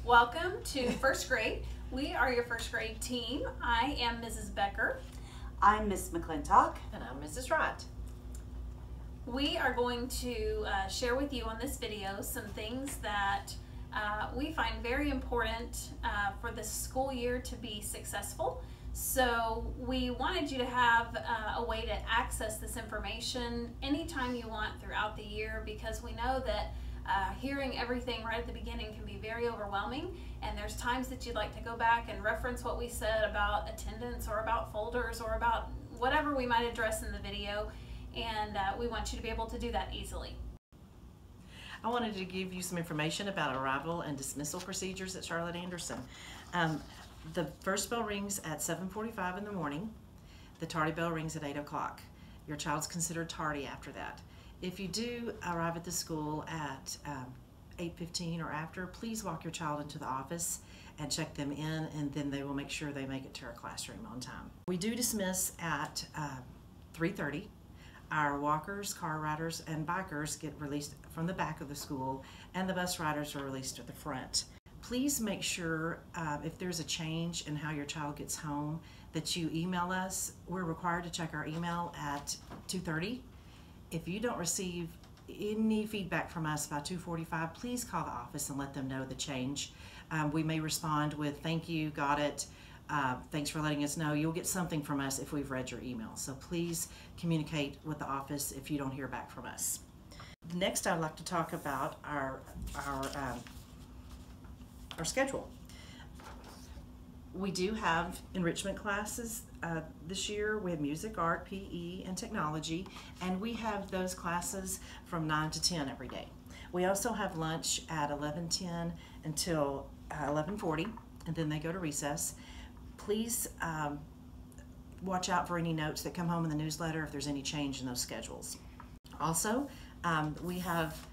Welcome to first grade. We are your first grade team. I am Mrs. Becker. I'm Miss McClintock. And I'm Mrs. Wright. We are going to share with you on this video some things that we find very important for the school year to be successful. So we wanted you to have a way to access this information anytime you want throughout the year, because we know that hearing everything right at the beginning can be very overwhelming, and there's times that you'd like to go back and reference what we said about attendance or about folders or about whatever we might address in the video, and we want you to be able to do that easily. I wanted to give you some information about arrival and dismissal procedures at Charlotte Anderson. The first bell rings at 7:45 in the morning. The tardy bell rings at 8 o'clock. Your child's considered tardy after that. If you do arrive at the school at 8:15 or after, please walk your child into the office and check them in, and then they will make sure they make it to our classroom on time. We do dismiss at 3:30. Our walkers, car riders, and bikers get released from the back of the school, and the bus riders are released at the front. Please make sure if there's a change in how your child gets home that you email us. We're required to check our email at 2:30. If you don't receive any feedback from us by 2:45, please call the office and let them know the change. We may respond with "thank you, got it, thanks for letting us know." You'll get something from us if we've read your email. So please communicate with the office if you don't hear back from us. Next, I'd like to talk about our schedule. We do have enrichment classes this year. We have music, art, PE, and technology, and we have those classes from 9 to 10 every day. We also have lunch at 11:10 until 11:40, and then they go to recess. Please watch out for any notes that come home in the newsletter if there's any change in those schedules. Also, we have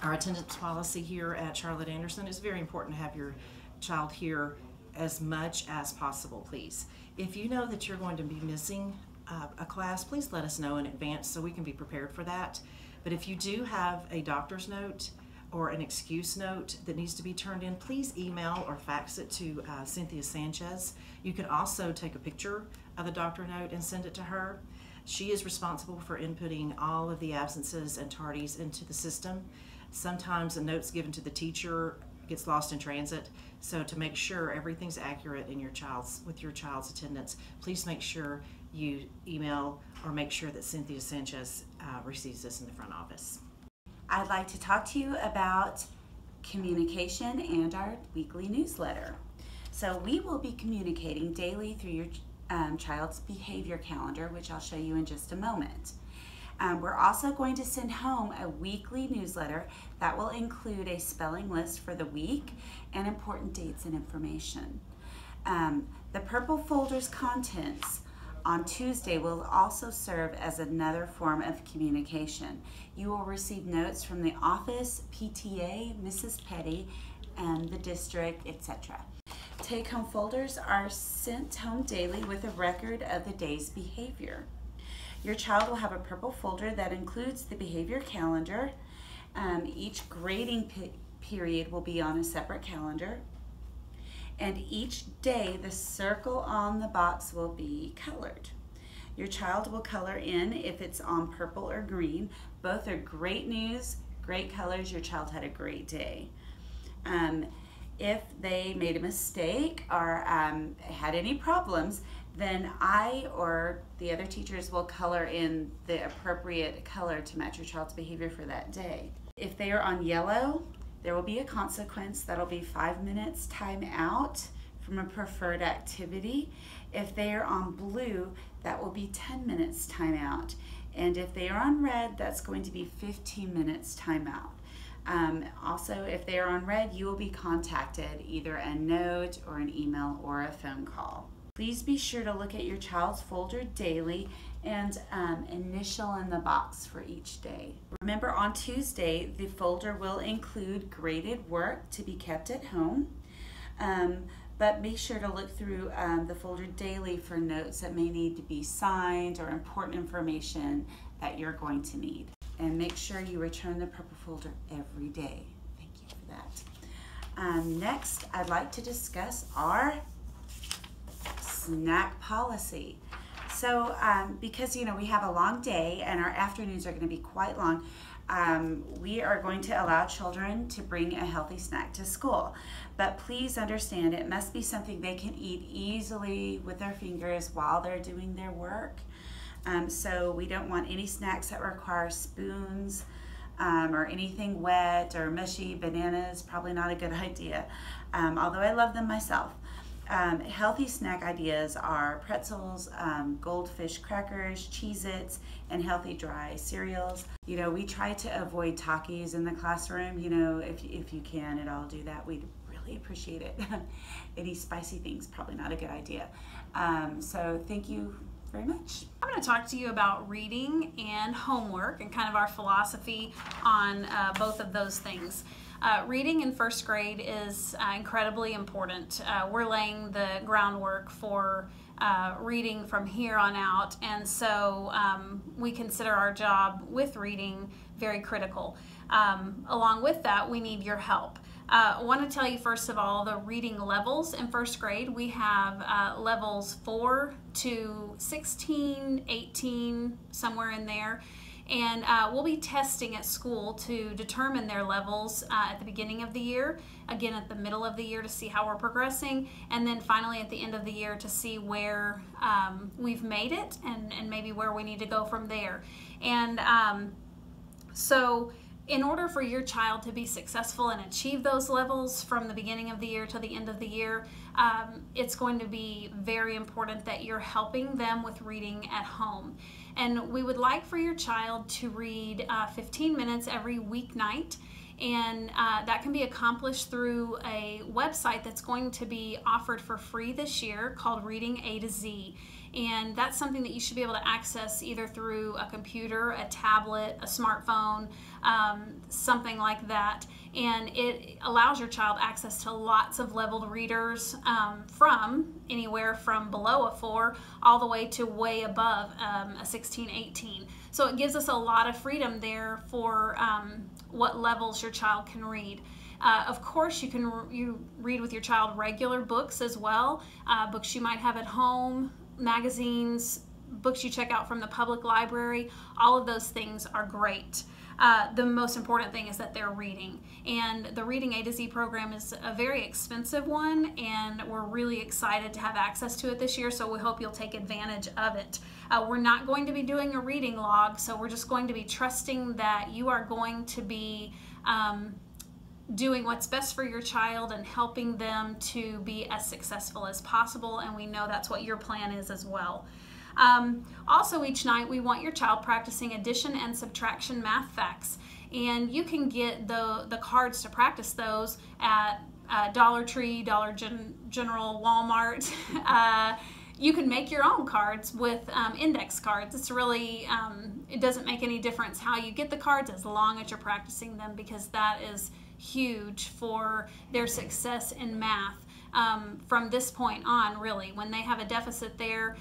our attendance policy here at Charlotte Anderson. It's very important to have your child here as much as possible, please. If you know that you're going to be missing a class, please let us know in advance so we can be prepared for that. But if you do have a doctor's note or an excuse note that needs to be turned in, please email or fax it to Cynthia Sanchez. You can also take a picture of the doctor note and send it to her. She is responsible for inputting all of the absences and tardies into the system. Sometimes a note's given to the teacher gets lost in transit, so to make sure everything's accurate in with your child's attendance, please make sure you email or make sure that Cynthia Sanchez receives this in the front office. I'd like to talk to you about communication and our weekly newsletter. So we will be communicating daily through your child's behavior calendar, which I'll show you in just a moment. We're also going to send home a weekly newsletter that will include a spelling list for the week and important dates and information. The purple folder's contents on Tuesday will also serve as another form of communication. You will receive notes from the office, PTA, Mrs. Petty, and the district, etc. Take-home folders are sent home daily with a record of the day's behavior. Your child will have a purple folder that includes the behavior calendar. Each grading period will be on a separate calendar. And each day the circle on the box will be colored. Your child will color in if it's on purple or green. Both are great news, great colors. Your child had a great day. If they made a mistake or had any problems, then I or the other teachers will color in the appropriate color to match your child's behavior for that day. If they are on yellow, there will be a consequence. That'll be 5 minutes time out from a preferred activity. If they are on blue, that will be 10 minutes time out. And if they are on red, that's going to be 15 minutes time out. Also, if they are on red, you will be contacted, either a note or an email or a phone call. Please be sure to look at your child's folder daily and initial in the box for each day. Remember, on Tuesday, the folder will include graded work to be kept at home, but be sure to look through the folder daily for notes that may need to be signed or important information that you're going to need. And make sure you return the purple folder every day. Thank you for that. Next, I'd like to discuss our snack policy. So because we have a long day and our afternoons are going to be quite long, we are going to allow children to bring a healthy snack to school. But please understand, it must be something they can eat easily with their fingers while they're doing their work. So we don't want any snacks that require spoons or anything wet or mushy. Bananas, probably not a good idea, although I love them myself. Healthy snack ideas are pretzels, goldfish crackers, Cheez-Its, and healthy dry cereals. We try to avoid Takis in the classroom. If you can at all do that, we'd really appreciate it. Any spicy things, probably not a good idea. So thank you very much. I'm going to talk to you about reading and homework and kind of our philosophy on both of those things. Reading in first grade is incredibly important. We're laying the groundwork for reading from here on out, and so we consider our job with reading very critical. Along with that, we need your help. I want to tell you first of all the reading levels in first grade. We have levels 4 to 16, 18, somewhere in there. And we'll be testing at school to determine their levels at the beginning of the year, again at the middle of the year to see how we're progressing, and then finally at the end of the year to see where we've made it and maybe where we need to go from there. And so in order for your child to be successful and achieve those levels from the beginning of the year to the end of the year, it's going to be very important that you're helping them with reading at home. And we would like for your child to read 15 minutes every weeknight, and that can be accomplished through a website that's going to be offered for free this year called Reading A to Z. And that's something that you should be able to access either through a computer, a tablet, a smartphone, something like that. And it allows your child access to lots of leveled readers from anywhere from below a 4 all the way to way above a 16, 18. So it gives us a lot of freedom there for what levels your child can read. Of course, you read with your child regular books as well, books you might have at home, magazines, books you check out from the public library. All of those things are great. The most important thing is that they're reading. And the Reading A to Z program is a very expensive one, and we're really excited to have access to it this year, so we hope you'll take advantage of it. We're not going to be doing a reading log, so we're just going to be trusting that you are going to be doing what's best for your child and helping them to be as successful as possible, and we know that's what your plan is as well. Also, each night we want your child practicing addition and subtraction math facts, and you can get the cards to practice those at Dollar Tree, Dollar General, Walmart. You can make your own cards with index cards. It's really, it doesn't make any difference how you get the cards as long as you're practicing them, because that is huge for their success in math. From this point on, really, when they have a deficit there,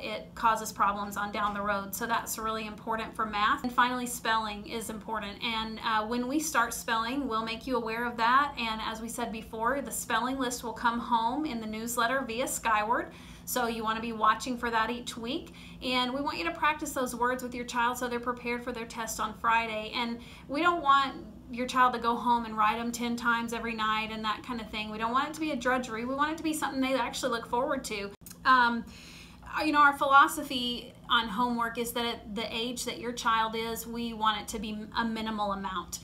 it causes problems on down the road. So that's really important for math. And finally, spelling is important. And when we start spelling, we'll make you aware of that. And as we said before, the spelling list will come home in the newsletter via Skyward. So you want to be watching for that each week. And we want you to practice those words with your child so they're prepared for their test on Friday. And we don't want your child to go home and write them 10 times every night and that kind of thing. We don't want it to be a drudgery. We want it to be something they actually look forward to. Our philosophy on homework is that at the age that your child is, we want it to be a minimal amount.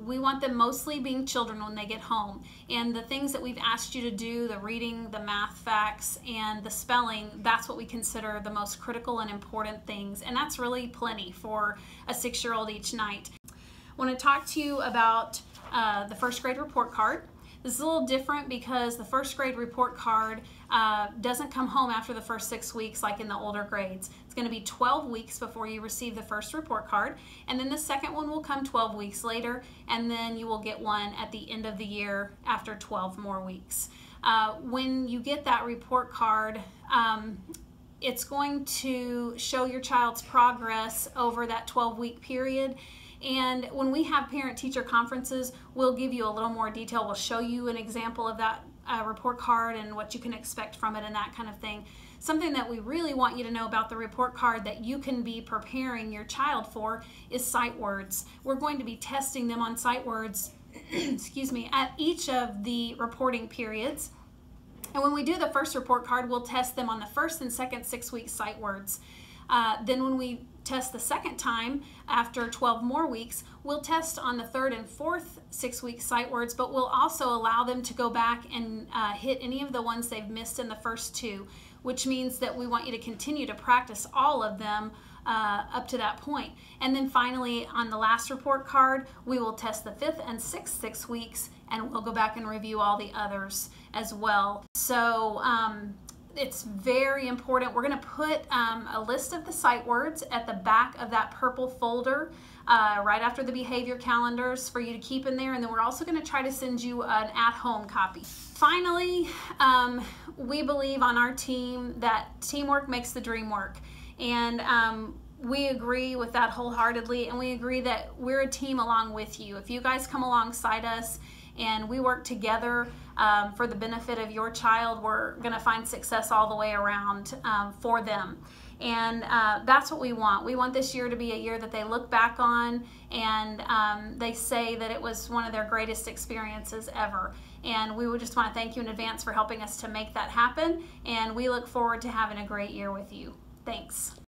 We want them mostly being children when they get home. And the things that we've asked you to do, the reading, the math facts, and the spelling, that's what we consider the most critical and important things. And that's really plenty for a 6-year-old each night. I want to talk to you about the first grade report card. This is a little different because the first grade report card doesn't come home after the first 6 weeks like in the older grades. It's going to be 12 weeks before you receive the first report card, and then the second one will come 12 weeks later, and then you will get one at the end of the year after 12 more weeks. When you get that report card, it's going to show your child's progress over that 12-week period. And when we have parent-teacher conferences, we'll give you a little more detail. We'll show you an example of that report card and what you can expect from it and that kind of thing. Something that we really want you to know about the report card that you can be preparing your child for is sight words. We're going to be testing them on sight words excuse me, at each of the reporting periods. And when we do the first report card, we'll test them on the first and second 6-week sight words. Then when we test the second time after 12 more weeks, we'll test on the third and fourth 6-week sight words, but we'll also allow them to go back and hit any of the ones they've missed in the first 2, which means that we want you to continue to practice all of them up to that point. And then finally, on the last report card, we will test the 5th and 6th 6 weeks, and we'll go back and review all the others as well. So it's very important. We're going to put a list of the sight words at the back of that purple folder right after the behavior calendars for you to keep in there, and then we're also going to try to send you an at-home copy. Finally, we believe on our team that teamwork makes the dream work, and we agree with that wholeheartedly, and we agree that we're a team along with you. If you guys come alongside us and we work together for the benefit of your child, we're going to find success all the way around for them. And that's what we want. We want this year to be a year that they look back on and they say that it was one of their greatest experiences ever. And we would just want to thank you in advance for helping us to make that happen. And we look forward to having a great year with you. Thanks.